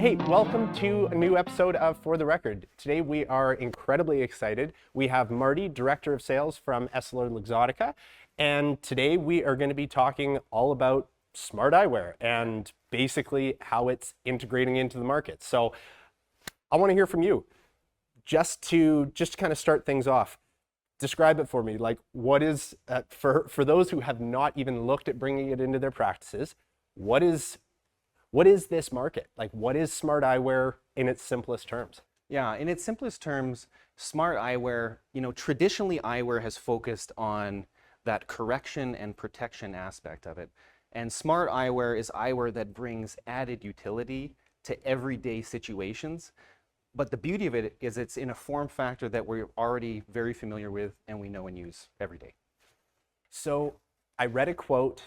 Hey, welcome to a new episode of For the Record. Today we are incredibly excited. We have Marty, Director of Sales from EssilorLuxottica, and today we are going to be talking all about smart eyewear and basically how it's integrating into the market. So I want to hear from you. Just to kind of start things off, describe it for me. Like, what is, for those who have not even looked at bringing it into their practices, what is this market? Like, what is smart eyewear in its simplest terms? Yeah, in its simplest terms, smart eyewear, traditionally eyewear has focused on that correction and protection aspect of it. And smart eyewear is eyewear that brings added utility to everyday situations. But the beauty of it is it's in a form factor that we're already very familiar with and we know and use every day. So I read a quote.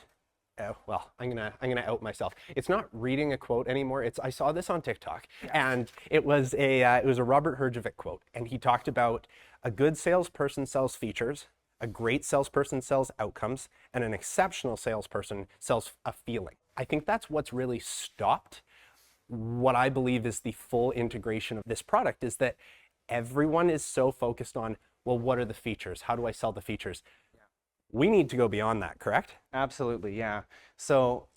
Well, I'm gonna out myself. It's not reading a quote anymore. I saw this on TikTok, and it was a Robert Herjavec quote, and he talked about a good salesperson sells features, a great salesperson sells outcomes, and an exceptional salesperson sells a feeling. I think that's what's really stopped what I believe is the full integration of this product, is that everyone is so focused on, well, what are the features? How do I sell the features? We need to go beyond that, correct? Absolutely, yeah. So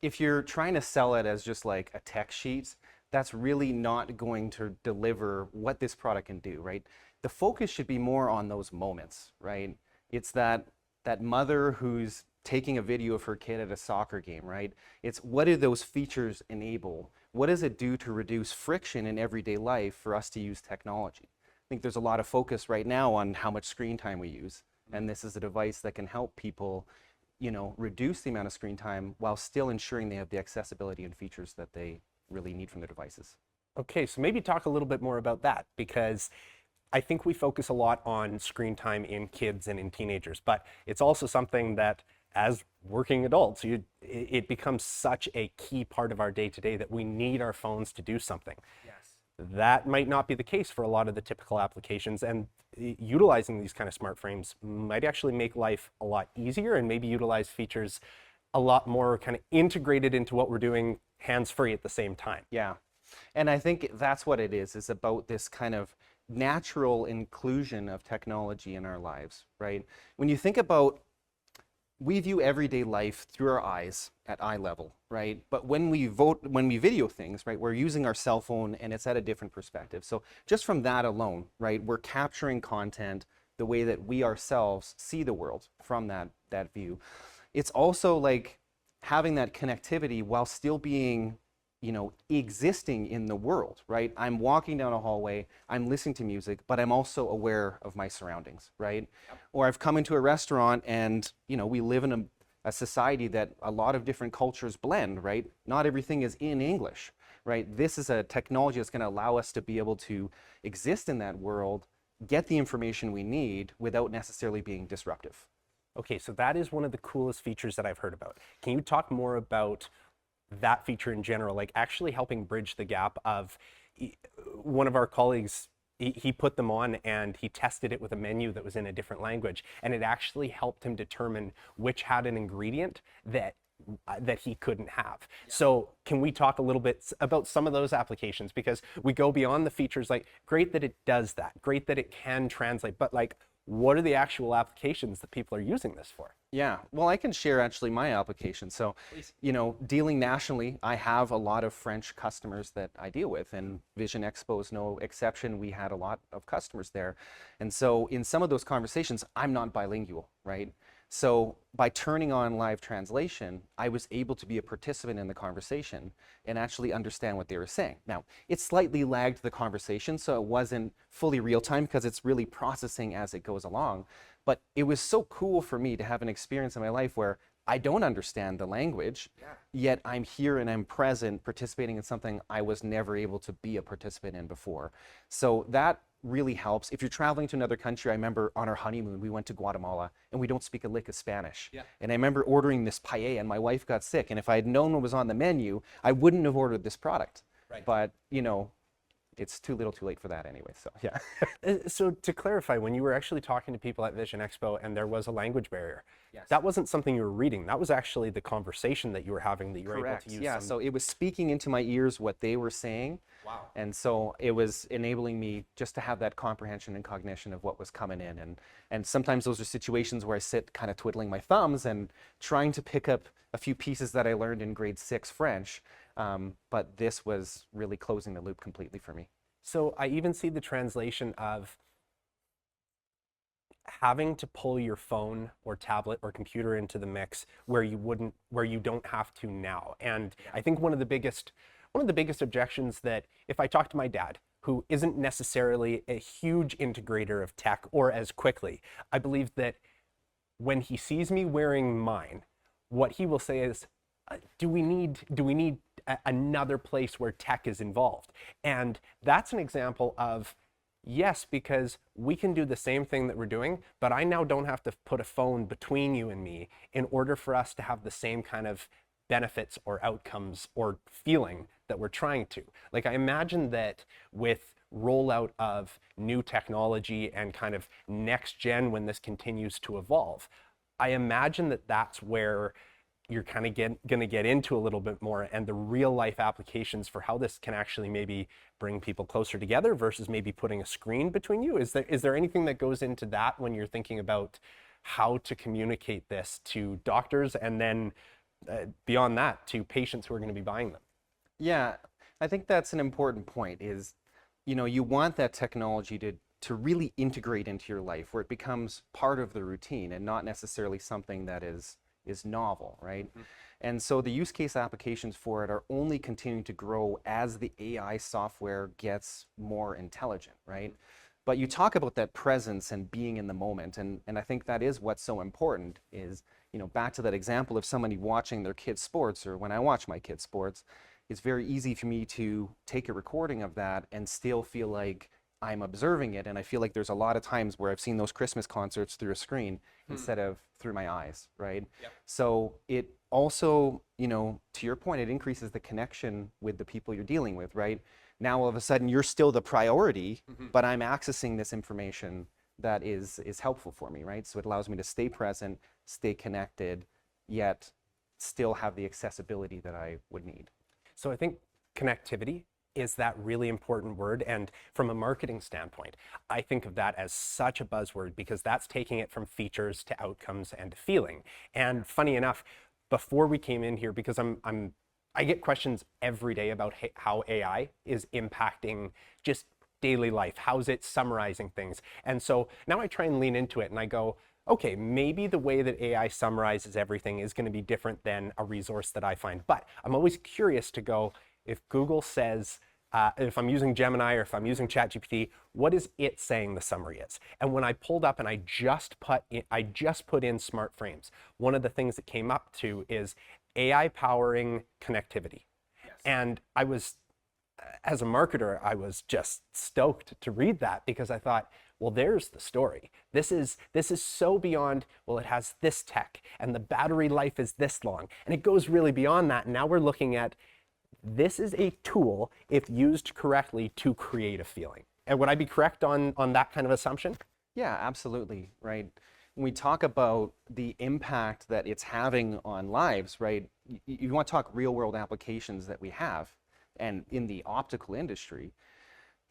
if you're trying to sell it as just like a tech sheet, that's really not going to deliver what this product can do, right? The focus should be more on those moments, right? It's that mother who's taking a video of her kid at a soccer game, right? It's what do those features enable? What does it do to reduce friction in everyday life for us to use technology? I think there's a lot of focus right now on how much screen time we use. And this is a device that can help people, reduce the amount of screen time while still ensuring they have the accessibility and features that they really need from their devices. Okay, so maybe talk a little bit more about that, because I think we focus a lot on screen time in kids and in teenagers, but it's also something that as working adults, it becomes such a key part of our day-to-day that we need our phones to do something. Yes. That might not be the case for a lot of the typical applications, and utilizing these kind of smart frames might actually make life a lot easier and maybe utilize features a lot more kind of integrated into what we're doing hands-free at the same time. Yeah, and I think that's what it is about this kind of natural inclusion of technology in our lives, right? When you think about, we view everyday life through our eyes at eye level, right? But when we video things, right, we're using our cell phone and it's at a different perspective. So just from that alone, right, we're capturing content the way that we ourselves see the world from that view. It's also like having that connectivity while still being, existing in the world, right? I'm walking down a hallway, I'm listening to music, but I'm also aware of my surroundings, right? Yep. Or I've come into a restaurant and, we live in a society that a lot of different cultures blend, right? Not everything is in English, right? This is a technology that's going to allow us to be able to exist in that world, get the information we need without necessarily being disruptive. Okay, so that is one of the coolest features that I've heard about. Can you talk more about that feature in general, like actually helping bridge the gap of one of our colleagues, he put them on and he tested it with a menu that was in a different language, and it actually helped him determine which had an ingredient that he couldn't have. Yeah. So can we talk a little bit about some of those applications? Because we go beyond the features, like great that it does that, great that it can translate, but like, what are the actual applications that people are using this for? Yeah, well, I can share actually my application. So, dealing nationally, I have a lot of French customers that I deal with, and Vision Expo is no exception. We had a lot of customers there. And so in some of those conversations, I'm not bilingual, right? So by turning on live translation, I was able to be a participant in the conversation and actually understand what they were saying. Now, it slightly lagged the conversation, so it wasn't fully real time because it's really processing as it goes along. But it was so cool for me to have an experience in my life where I don't understand the language, yet I'm here and I'm present participating in something I was never able to be a participant in before. So that really helps. If you're traveling to another country, I remember on our honeymoon, we went to Guatemala and we don't speak a lick of Spanish. Yeah. And I remember ordering this paella and my wife got sick. And if I had known what was on the menu, I wouldn't have ordered this product. Right. But, it's too little too late for that anyway, so yeah. So to clarify, when you were actually talking to people at Vision Expo and there was a language barrier, Yes. that wasn't something you were reading. That was actually the conversation that you were having, that you were able Correct. to use. Yeah, so it was speaking into my ears what they were saying. Wow. And so it was enabling me just to have that comprehension and cognition of what was coming in. And sometimes those are situations where I sit kind of twiddling my thumbs and trying to pick up a few pieces that I learned in grade 6 French. But this was really closing the loop completely for me. So I even see the translation of having to pull your phone or tablet or computer into the mix where you don't have to now. And I think one of the biggest objections that, if I talk to my dad, who isn't necessarily a huge integrator of tech or as quickly, I believe that when he sees me wearing mine, what he will say is, do we need another place where tech is involved? And that's an example of, yes, because we can do the same thing that we're doing, but I now don't have to put a phone between you and me in order for us to have the same kind of benefits or outcomes or feeling that we're trying to. Like, I imagine that with rollout of new technology and kind of next gen, when this continues to evolve, I imagine that that's where you're kind of going to get into a little bit more, and the real life applications for how this can actually maybe bring people closer together versus maybe putting a screen between you. Is there anything that goes into that when you're thinking about how to communicate this to doctors and then beyond that to patients who are going to be buying them? Yeah, I think that's an important point is, you want that technology to really integrate into your life where it becomes part of the routine and not necessarily something that is novel, right? Mm-hmm. And so the use case applications for it are only continuing to grow as the AI software gets more intelligent, right? But you talk about that presence and being in the moment, and I think that is what's so important is, back to that example of somebody watching their kids' sports, or when I watch my kids' sports, it's very easy for me to take a recording of that and still feel like I'm observing it. And I feel like there's a lot of times where I've seen those Christmas concerts through a screen instead of through my eyes, right? Yep. So it also, to your point, it increases the connection with the people you're dealing with, right? Now all of a sudden you're still the priority, but I'm accessing this information that is helpful for me, right? So it allows me to stay present, stay connected, yet still have the accessibility that I would need. So I think connectivity is that really important word. And from a marketing standpoint, I think of that as such a buzzword because that's taking it from features to outcomes and to feeling. And funny enough, before we came in here, because I get questions every day about how AI is impacting just daily life. How's it summarizing things? And so now I try and lean into it and I go, okay, maybe the way that AI summarizes everything is going to be different than a resource that I find. But I'm always curious to go, if Google says, if I'm using Gemini or if I'm using ChatGPT, what is it saying the summary is? And when I pulled up and I just put in smart frames, one of the things that came up to is AI powering connectivity. Yes. And I was, as a marketer, I was just stoked to read that because I thought, well, there's the story. This is so beyond, well, it has this tech and the battery life is this long. And it goes really beyond that. And now we're looking at, this is a tool, if used correctly, to create a feeling. And would I be correct on that kind of assumption? Yeah, absolutely, right? When we talk about the impact that it's having on lives, right? You want to talk real world applications that we have, and in the optical industry,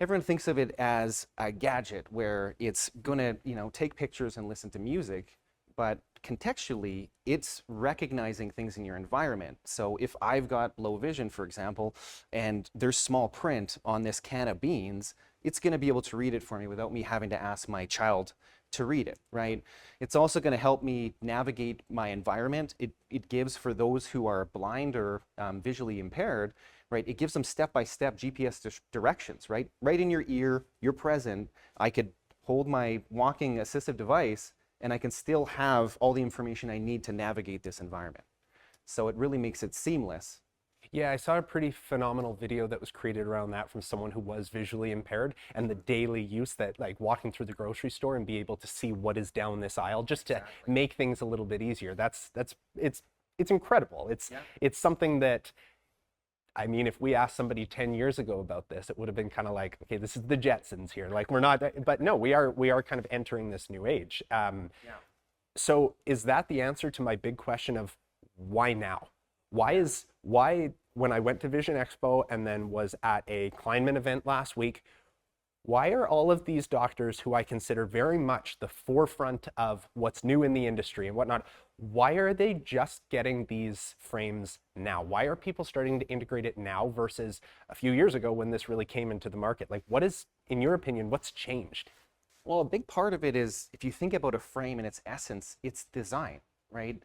everyone thinks of it as a gadget where it's going to, take pictures and listen to music, but contextually, it's recognizing things in your environment. So if I've got low vision, for example, and there's small print on this can of beans, it's going to be able to read it for me without me having to ask my child to read it, right? It's also going to help me navigate my environment. It gives, for those who are blind or visually impaired, right? It gives them step-by-step GPS directions, right? Right in your ear, you're present. I could hold my walking assistive device and I can still have all the information I need to navigate this environment. So it really makes it seamless. Yeah, I saw a pretty phenomenal video that was created around that from someone who was visually impaired and the daily use that, like, walking through the grocery store and be able to see what is down this aisle just to make things a little bit easier. It's incredible. It's something that I mean, if we asked somebody 10 years ago about this, it would have been kind of like, okay, this is the Jetsons here. Like we're not, but no, we are kind of entering this new age. So is that the answer to my big question of why now? Why when I went to Vision Expo and then was at a Kleinman event last week, why are all of these doctors who I consider very much the forefront of what's new in the industry and whatnot, why are they just getting these frames now? Why are people starting to integrate it now versus a few years ago when this really came into the market? Like what is, in your opinion, what's changed? Well, a big part of it is, if you think about a frame in its essence, it's design, right?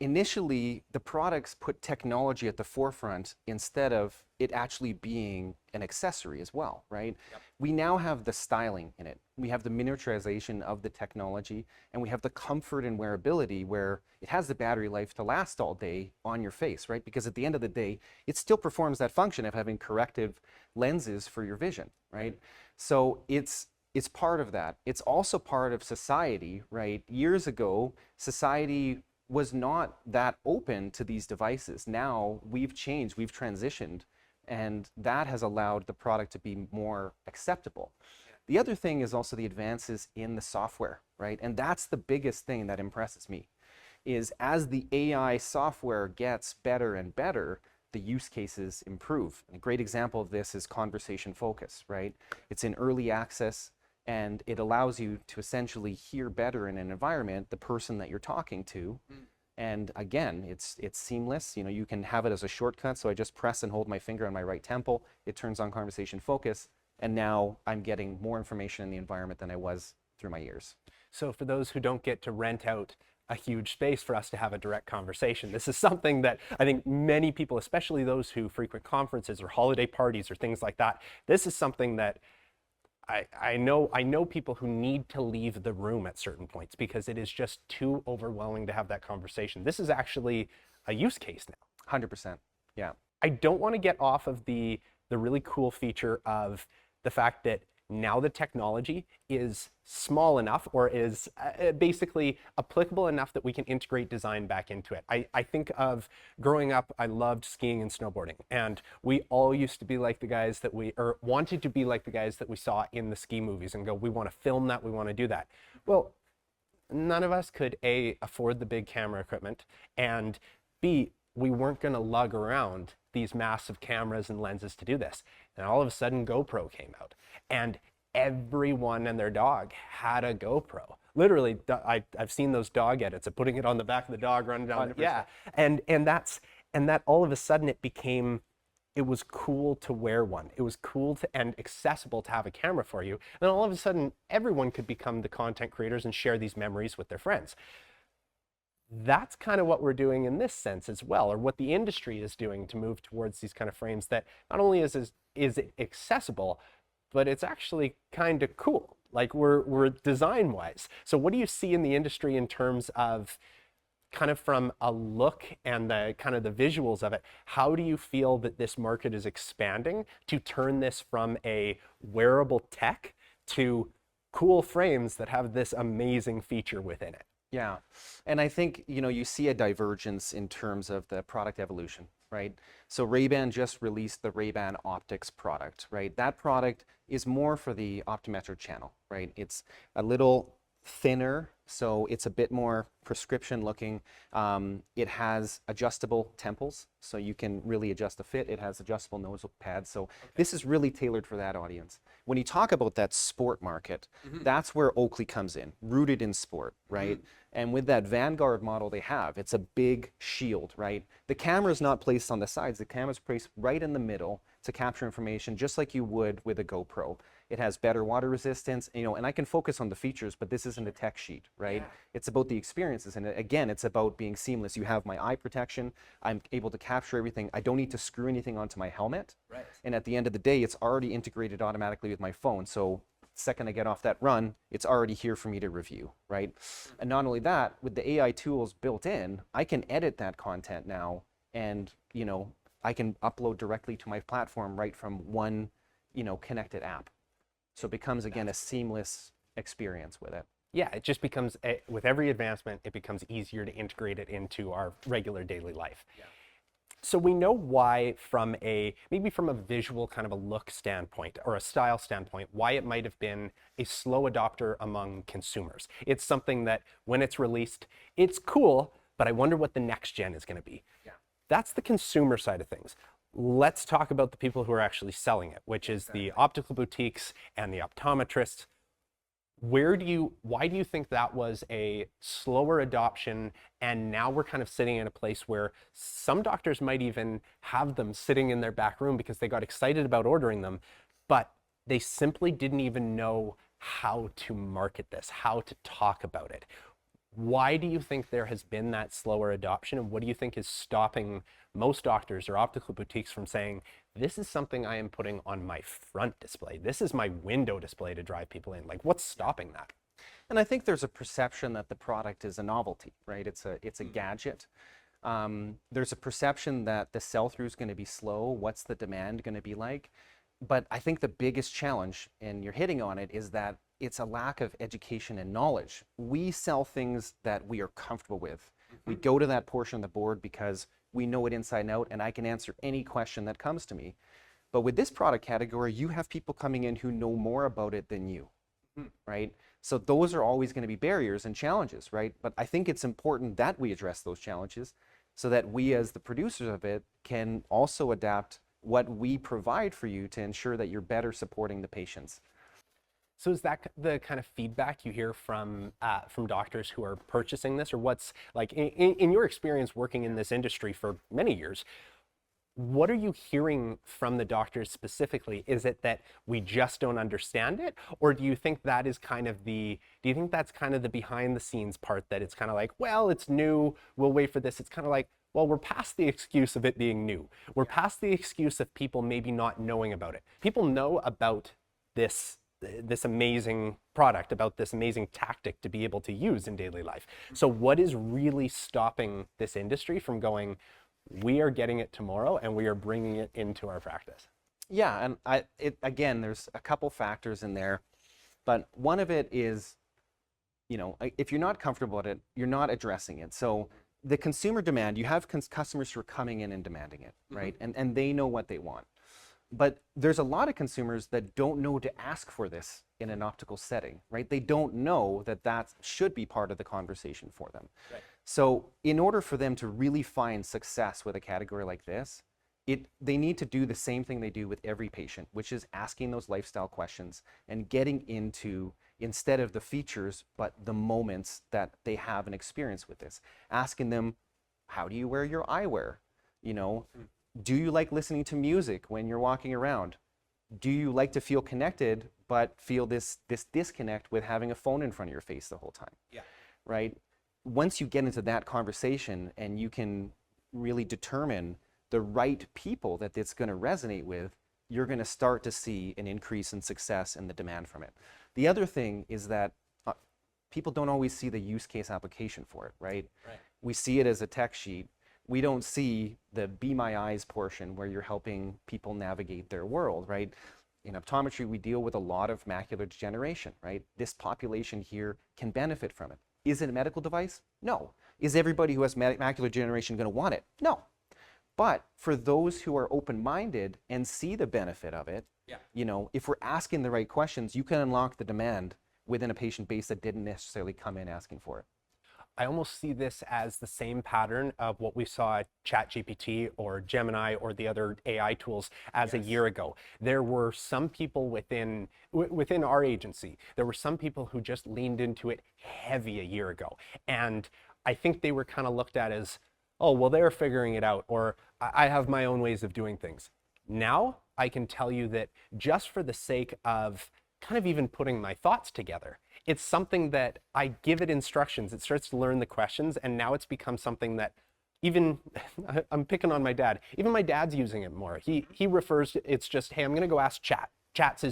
Initially, the products put technology at the forefront instead of it actually being an accessory as well, right? We now have the styling in it. We have the miniaturization of the technology, and we have the comfort and wearability where it has the battery life to last all day on your face, right? Because at the end of the day, it still performs that function of having corrective lenses for your vision, right? So it's part of that. It's also part of society, right? Years ago, society was not that open to these devices. Now we've changed, we've transitioned, and that has allowed the product to be more acceptable. The other thing is also the advances in the software, right? And that's the biggest thing that impresses me, is as the AI software gets better and better, the use cases improve. And a great example of this is conversation focus, right? It's in early access, and it allows you to essentially hear better in an environment the person that you're talking to. And again, it's seamless. You know, you can have it as a shortcut. So I just press and hold my finger on my right temple. It turns on conversation focus. And now I'm getting more information in the environment than I was through my ears. So for those who don't get to rent out a huge space for us to have a direct conversation, this is something that I think many people, especially those who frequent conferences or holiday parties or things like that, this is something that I know people who need to leave the room at certain points because it is just too overwhelming to have that conversation. This is actually a use case now. 100%. Yeah. I don't want to get off of the really cool feature of the fact that now the technology is small enough, or is basically applicable enough that we can integrate design back into it. I think of growing up, I loved skiing and snowboarding, and we all used to be like the guys that or wanted to be like the guys that we saw in the ski movies and go, we want to film that, we want to do that. Well, none of us could A, afford the big camera equipment, and B, we weren't going to lug around these massive cameras and lenses to do this. And all of a sudden GoPro came out, and everyone and their dog had a GoPro. Literally, I've seen those dog edits of putting it on the back of the dog, running down. 100%. Yeah, and that all of a sudden it was cool to wear one. It was cool and accessible to have a camera for you. And then all of a sudden, everyone could become the content creators and share these memories with their friends. That's kind of what we're doing in this sense as well, or what the industry is doing to move towards these kind of frames that not only is it accessible, but it's actually kind of cool. Like we're design wise. So what do you see in the industry in terms of kind of from a look and the kind of the visuals of it? How do you feel that this market is expanding to turn this from a wearable tech to cool frames that have this amazing feature within it? Yeah, and I think, you know, you see a divergence in terms of the product evolution, right? So Ray-Ban just released the Ray-Ban Optics product, right? That product is more for the optometric channel, right? It's a little thinner, so it's a bit more prescription looking. It has adjustable temples, so you can really adjust the fit. It has adjustable nose pads, so this is really tailored for that audience. When you talk about that sport market, that's where Oakley comes in, rooted in sport, right? And with that Vanguard model they have, it's a big shield, right? The camera is not placed on the sides. The camera is placed right in the middle to capture information, just like you would with a GoPro. It has better water resistance, you know, and I can focus on the features, but this isn't a tech sheet, right? Yeah. It's about the experiences, and again, it's about being seamless. You have my eye protection. I'm able to capture everything. I don't need to screw anything onto my helmet. Right. And at the end of the day, it's already integrated automatically with my phone. So the second I get off that run, it's already here for me to review, right? And not only that, with the AI tools built in, I can edit that content now, and, you know, I can upload directly to my platform right from one, you know, connected app. So it becomes, again, a seamless experience with it. Yeah, it just becomes, with every advancement, it becomes easier to integrate it into our regular daily life. Yeah. So we know why from maybe from a visual kind of a look standpoint or a style standpoint, why it might have been a slow adopter among consumers. It's something that when it's released, it's cool, but I wonder what the next gen is going to be. Yeah. That's the consumer side of things. Let's talk about the people who are actually selling it, which is the optical boutiques and the optometrists. Why do you think that was a slower adoption, and now we're kind of sitting in a place where some doctors might even have them sitting in their back room because they got excited about ordering them, but they simply didn't even know how to market this, how to talk about it. Why do you think there has been that slower adoption, and what do you think is stopping most doctors or optical boutiques from saying, this is something I am putting on my front display, this is my window display to drive people in? Like, what's stopping that? And I think there's a perception that the product is a novelty, right? It's a gadget. There's a perception that the sell-through is going to be slow. What's the demand going to be like? But I think the biggest challenge, and you're hitting on it, is that it's a lack of education and knowledge. We sell things that we are comfortable with. We go to that portion of the board because we know it inside and out, and I can answer any question that comes to me. But with this product category, you have people coming in who know more about it than you, right? So those are always going to be barriers and challenges, right? But I think it's important that we address those challenges so that we, as the producers of it, can also adapt what we provide for you to ensure that you're better supporting the patients. So is that the kind of feedback you hear from doctors who are purchasing this, or what's like in your experience working in this industry for many years? What are you hearing from the doctors specifically? Is it that we just don't understand it, or do you think that is kind of that's kind of the behind the scenes part, that it's kind of like, well, it's new, we'll wait for this? It's kind of like, well, we're past the excuse of it being new. We're past the excuse of people maybe not knowing about it. People know about this amazing product, about this amazing tactic to be able to use in daily life. So what is really stopping this industry from going, we are getting it tomorrow and we are bringing it into our practice? Yeah, and again, there's a couple factors in there, but one of it is, if you're not comfortable with it, you're not addressing it. So the consumer demand, you have customers who are coming in and demanding it, right? And they know what they want. But there's a lot of consumers that don't know to ask for this in an optical setting, right? They don't know that that should be part of the conversation for them. Right. So in order for them to really find success with a category like this, they need to do the same thing they do with every patient, which is asking those lifestyle questions and getting into, instead of the features, but the moments that they have an experience with this. Asking them, how do you wear your eyewear? Do you like listening to music when you're walking around? Do you like to feel connected, but feel this disconnect with having a phone in front of your face the whole time? Yeah. Right? Once you get into that conversation and you can really determine the right people that it's going to resonate with, you're going to start to see an increase in success and the demand from it. The other thing is that people don't always see the use case application for it, right? We see it as a tech sheet. We don't see the Be My Eyes portion where you're helping people navigate their world, right? In optometry, we deal with a lot of macular degeneration, right? This population here can benefit from it. Is it a medical device? No. Is everybody who has macular degeneration going to want it? No. But for those who are open-minded and see the benefit of it, if we're asking the right questions, you can unlock the demand within a patient base that didn't necessarily come in asking for it. I almost see this as the same pattern of what we saw at ChatGPT or Gemini or the other AI tools as a year ago. There were some people within our agency, there were some people who just leaned into it heavy a year ago. And I think they were kind of looked at as, oh, well, they're figuring it out, or I have my own ways of doing things. Now I can tell you that just for the sake of kind of even putting my thoughts together, it's something that I give it instructions, it starts to learn the questions, and now it's become something that even, I'm picking on my dad, even my dad's using it more. He refers to, it's just, hey, I'm gonna go ask Chat. Chat's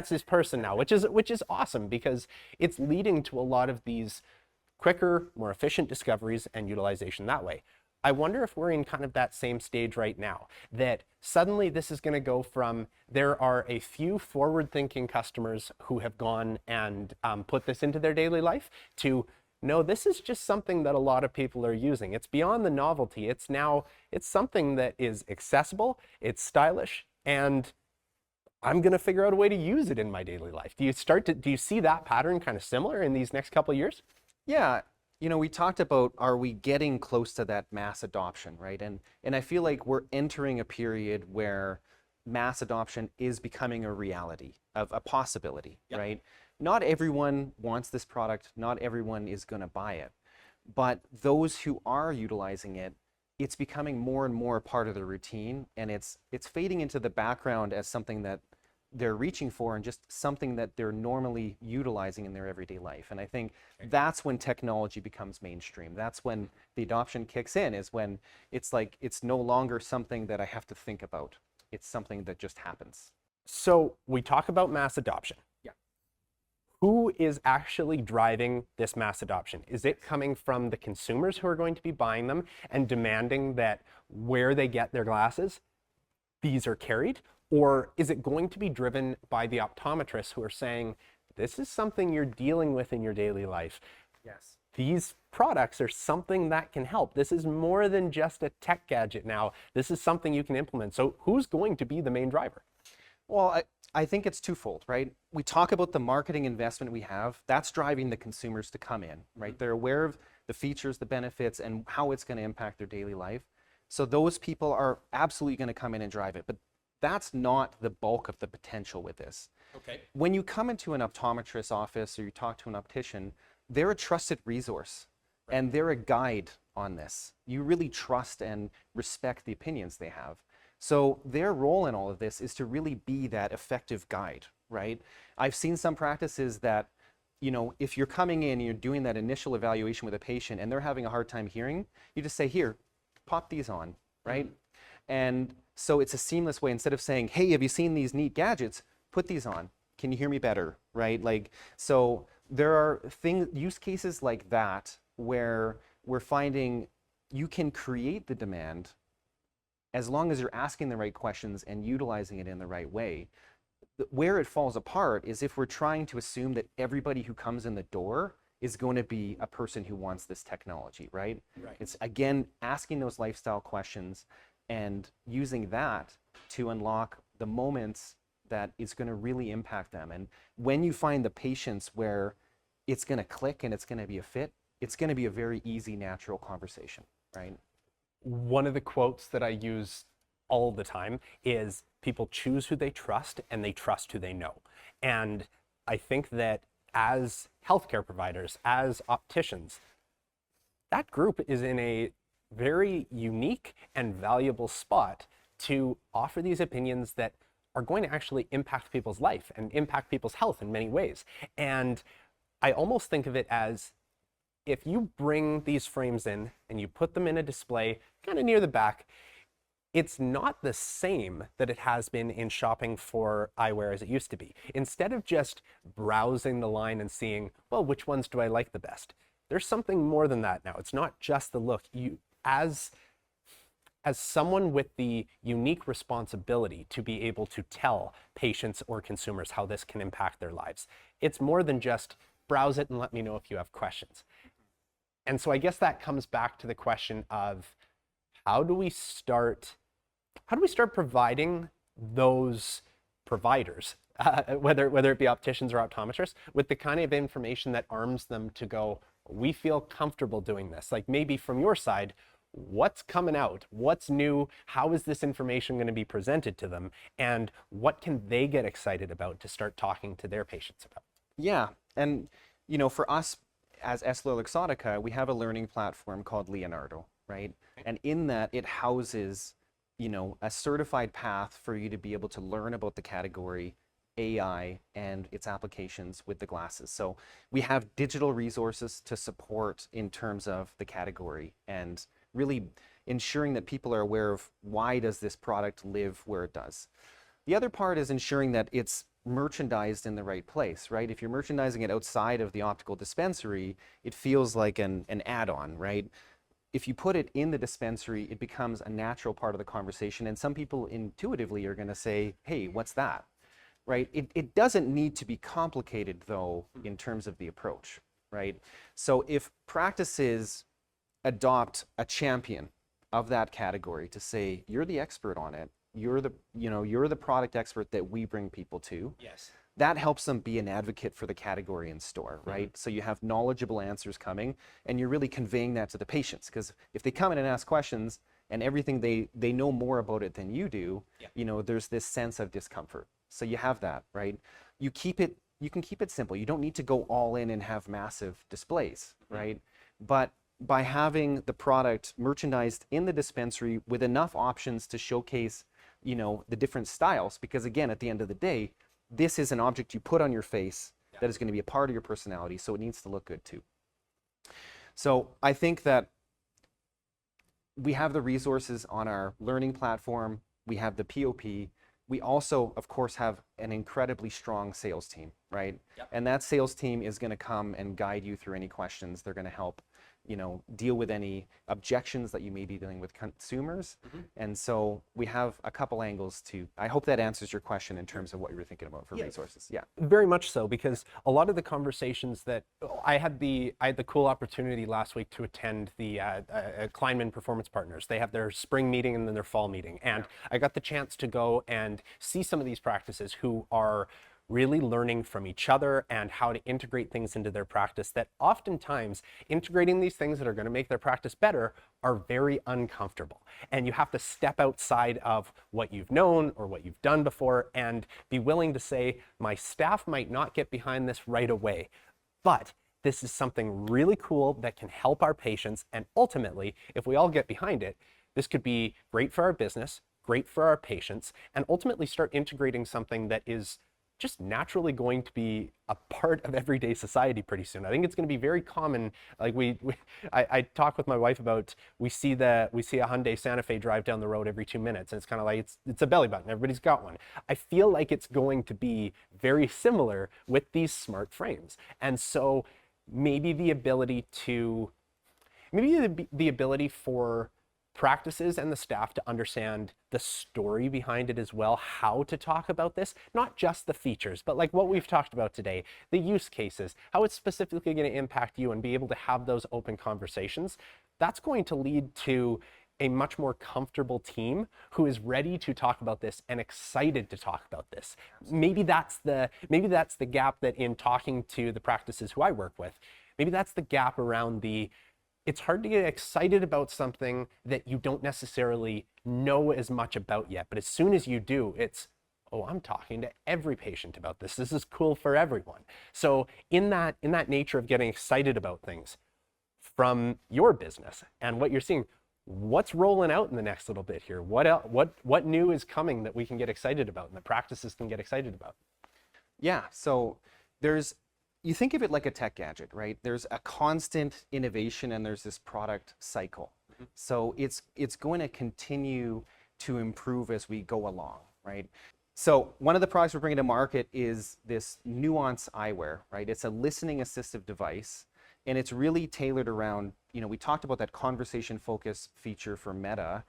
his person now, which is awesome, because it's leading to a lot of these quicker, more efficient discoveries and utilization that way. I wonder if we're in kind of that same stage right now, that suddenly this is going to go from, there are a few forward-thinking customers who have gone and put this into their daily life, to no, this is just something that a lot of people are using. It's beyond the novelty. It's something that is accessible, it's stylish, and I'm going to figure out a way to use it in my daily life. Do you see that pattern kind of similar in these next couple of years? Yeah, we talked about, are we getting close to that mass adoption, right? And I feel like we're entering a period where mass adoption is becoming a reality, of a possibility, right? Not everyone wants this product, not everyone is going to buy it, but those who are utilizing it, it's becoming more and more a part of their routine, and it's fading into the background as something that they're reaching for and just something that they're normally utilizing in their everyday life. And I think that's when technology becomes mainstream. That's when the adoption kicks in, is when it's like it's no longer something that I have to think about. It's something that just happens. So we talk about mass adoption. Yeah. Who is actually driving this mass adoption? Is it coming from the consumers who are going to be buying them and demanding that where they get their glasses, these are carried? Or is it going to be driven by the optometrists who are saying, this is something you're dealing with in your daily life? Yes. These products are something that can help. This is more than just a tech gadget now. This is something you can implement. So who's going to be the main driver? Well, I think it's twofold, right? We talk about the marketing investment we have. That's driving the consumers to come in, right? They're aware of the features, the benefits, and how it's going to impact their daily life. So those people are absolutely going to come in and drive it. But that's not the bulk of the potential with this. Okay. When you come into an optometrist's office or you talk to an optician, they're a trusted resource, and they're a guide on this. You really trust and respect the opinions they have. So their role in all of this is to really be that effective guide, right? I've seen some practices that, if you're coming in and you're doing that initial evaluation with a patient and they're having a hard time hearing, you just say, here, pop these on, right? And so it's a seamless way. Instead of saying, hey, have you seen these neat gadgets? Put these on. Can you hear me better, right? So there are use cases like that where we're finding you can create the demand as long as you're asking the right questions and utilizing it in the right way. Where it falls apart is if we're trying to assume that everybody who comes in the door is going to be a person who wants this technology, right? It's, again, asking those lifestyle questions and using that to unlock the moments that is going to really impact them. And when you find the patients where it's going to click and it's going to be a fit, it's going to be a very easy, natural conversation, right? One of the quotes that I use all the time is people choose who they trust and they trust who they know. And I think that as healthcare providers, as opticians, that group is in a very unique and valuable spot to offer these opinions that are going to actually impact people's life and impact people's health in many ways. And I almost think of it as, if you bring these frames in and you put them in a display kind of near the back, it's not the same that it has been in shopping for eyewear as it used to be. Instead of just browsing the line and seeing, well, which ones do I like the best? There's something more than that now. It's not just the look. You, as someone with the unique responsibility to be able to tell patients or consumers how this can impact their lives, it's more than just browse it and let me know if you have questions. And so I guess that comes back to the question of, how do we start providing those providers, whether it be opticians or optometrists, with the kind of information that arms them to go, we feel comfortable doing this. Like, maybe from your side, what's coming out? What's new? How is this information going to be presented to them? And what can they get excited about to start talking to their patients about? Yeah, and for us as EssilorLuxottica, we have a learning platform called Leonardo, right? And in that, it houses, a certified path for you to be able to learn about the category, AI, and its applications with the glasses. So we have digital resources to support in terms of the category and really ensuring that people are aware of, why does this product live where it does. The other part is ensuring that it's merchandised in the right place, right? If you're merchandising it outside of the optical dispensary, it feels like an add-on, right? If you put it in the dispensary, it becomes a natural part of the conversation, and some people intuitively are going to say, hey, what's that, right? It doesn't need to be complicated, though, in terms of the approach, right? So if practices adopt a champion of that category to say, you're the expert on it, you're the product expert that we bring people to. Yes. That helps them be an advocate for the category in store, right? So you have knowledgeable answers coming, and you're really conveying that to the patients. Because if they come in and ask questions and everything they know more about it than you do, there's this sense of discomfort. So you have that, right? You can keep it simple. You don't need to go all in and have massive displays, right? But by having the product merchandised in the dispensary with enough options to showcase, the different styles, because again, at the end of the day, this is an object you put on your face that is going to be a part of your personality, so it needs to look good too. So I think that we have the resources on our learning platform, we have the POP, we also, of course, have an incredibly strong sales team, right? Yep. And that sales team is going to come and guide you through any questions. They're going to help deal with any objections that you may be dealing with consumers. And so we have a couple angles to, I hope that answers your question in terms of what you were thinking about for resources. Yeah. Very much so, because a lot of the conversations that I had the cool opportunity last week to attend the Kleinman Performance Partners. They have their spring meeting and then their fall meeting. And I got the chance to go and see some of these practices who are really learning from each other and how to integrate things into their practice that oftentimes integrating these things that are going to make their practice better are very uncomfortable. And you have to step outside of what you've known or what you've done before and be willing to say, my staff might not get behind this right away, but this is something really cool that can help our patients. And ultimately, if we all get behind it, this could be great for our business, great for our patients, and ultimately start integrating something that is just naturally going to be a part of everyday society pretty soon. I think it's going to be very common. Like I talk with my wife about, we see a Hyundai Santa Fe drive down the road every 2 minutes, and it's kind of like it's a belly button. Everybody's got one. I feel like it's going to be very similar with these smart frames, and so maybe the ability for practices and the staff to understand the story behind it as well, how to talk about this, not just the features, but like what we've talked about today, the use cases, how it's specifically going to impact you, and be able to have those open conversations. That's going to lead to a much more comfortable team who is ready to talk about this and excited to talk about this. Maybe that's the gap that in talking to the practices who I work with, maybe that's the gap around it's hard to get excited about something that you don't necessarily know as much about yet. But as soon as you do, it's, oh, I'm talking to every patient about this. This is cool for everyone. So in that nature of getting excited about things from your business and what you're seeing, what's rolling out in the next little bit here? What new is coming that we can get excited about and the practices can get excited about? Yeah, so you think of it like a tech gadget, right? There's a constant innovation and there's this product cycle. So it's going to continue to improve as we go along, right? So one of the products we're bringing to market is this Nuance Eyewear, right? It's a listening assistive device, and it's really tailored around, we talked about that conversation focus feature for Meta.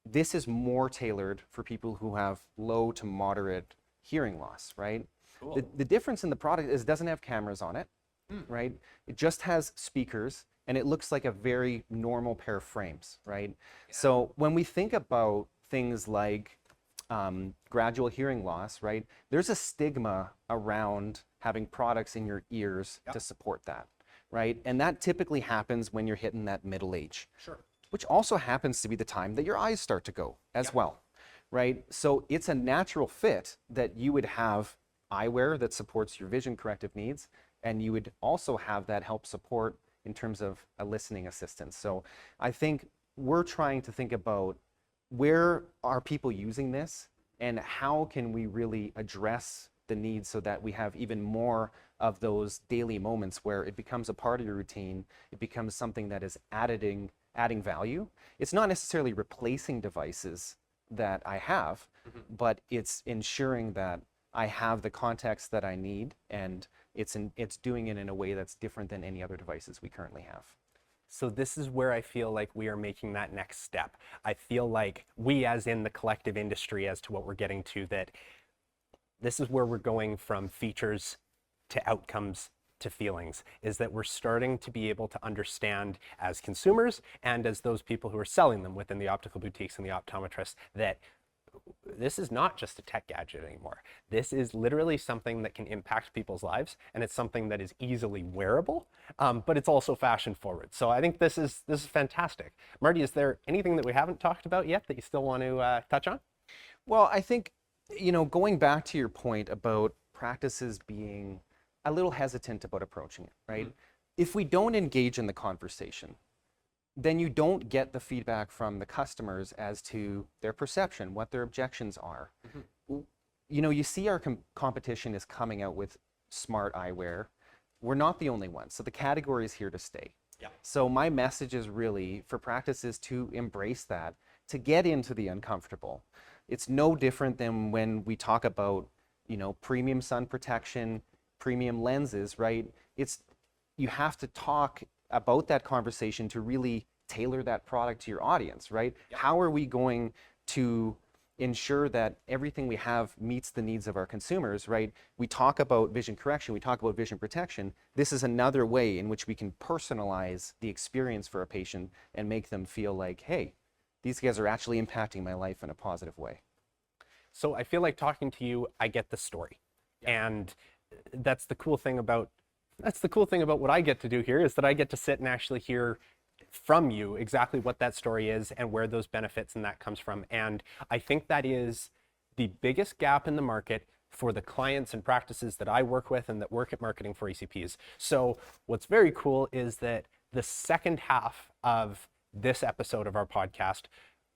This is more tailored for people who have low to moderate hearing loss, right? Cool. The difference in the product is it doesn't have cameras on it, right? It just has speakers, and it looks like a very normal pair of frames, right? Yeah. So when we think about things like gradual hearing loss, right? There's a stigma around having products in your ears to support that, right? And that typically happens when you're hitting that middle age, which also happens to be the time that your eyes start to go as well, right? So it's a natural fit that you would have eyewear that supports your vision corrective needs, and you would also have that help support in terms of a listening assistance. So I think we're trying to think about where are people using this and how can we really address the needs so that we have even more of those daily moments where it becomes a part of your routine, it becomes something that is adding value. It's not necessarily replacing devices that I have, but it's ensuring that I have the context that I need, and it's doing it in a way that's different than any other devices we currently have. So this is where I feel like we are making that next step. I feel like we, as in the collective industry, as to what we're getting to, that this is where we're going from features to outcomes to feelings is that we're starting to be able to understand as consumers and as those people who are selling them within the optical boutiques and the optometrists that this is not just a tech gadget anymore. This is literally something that can impact people's lives, and it's something that is easily wearable, but it's also fashion forward. So I think this is fantastic. Marty, is there anything that we haven't talked about yet that you still want to touch on? Well, I think, going back to your point about practices being a little hesitant about approaching it, right? Mm-hmm. If we don't engage in the conversation, then you don't get the feedback from the customers as to their perception, what their objections are. Mm-hmm. You see our competition is coming out with smart eyewear. We're not the only ones. So the category is here to stay. Yeah. So my message is really for practices to embrace that, to get into the uncomfortable. It's no different than when we talk about, premium sun protection, premium lenses, right? You have to talk about that conversation to really tailor that product to your audience, right? Yeah. How are we going to ensure that everything we have meets the needs of our consumers, right? We talk about vision correction, we talk about vision protection. This is another way in which we can personalize the experience for a patient and make them feel like, hey, these guys are actually impacting my life in a positive way. So I feel like talking to you, I get the story. Yeah. And that's the cool thing about what I get to do here is that I get to sit and actually hear from you exactly what that story is and where those benefits and that comes from. And I think that is the biggest gap in the market for the clients and practices that I work with and that work at marketing for ECPs. So what's very cool is that the second half of this episode of our podcast,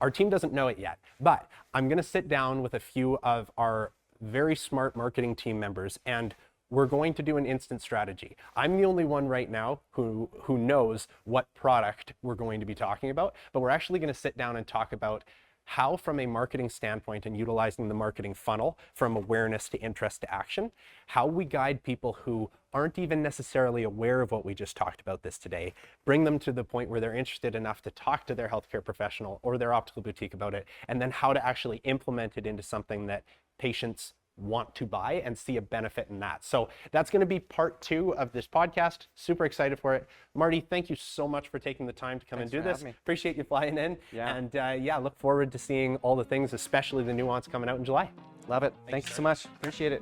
our team doesn't know it yet, but I'm going to sit down with a few of our very smart marketing team members and we're going to do an instant strategy. I'm the only one right now who knows what product we're going to be talking about, but we're actually going to sit down and talk about how, from a marketing standpoint and utilizing the marketing funnel from awareness to interest to action, how we guide people who aren't even necessarily aware of what we just talked about this today, bring them to the point where they're interested enough to talk to their healthcare professional or their optical boutique about it, and then how to actually implement it into something that patients want to buy and see a benefit in that. So that's going to be part 2 of this podcast. Super excited for it. Marty, thank you so much for taking the time to come and do this. Appreciate you flying in. Yeah. And look forward to seeing all the things, especially the nuance coming out in July. Love it. Thank you so much. Appreciate it.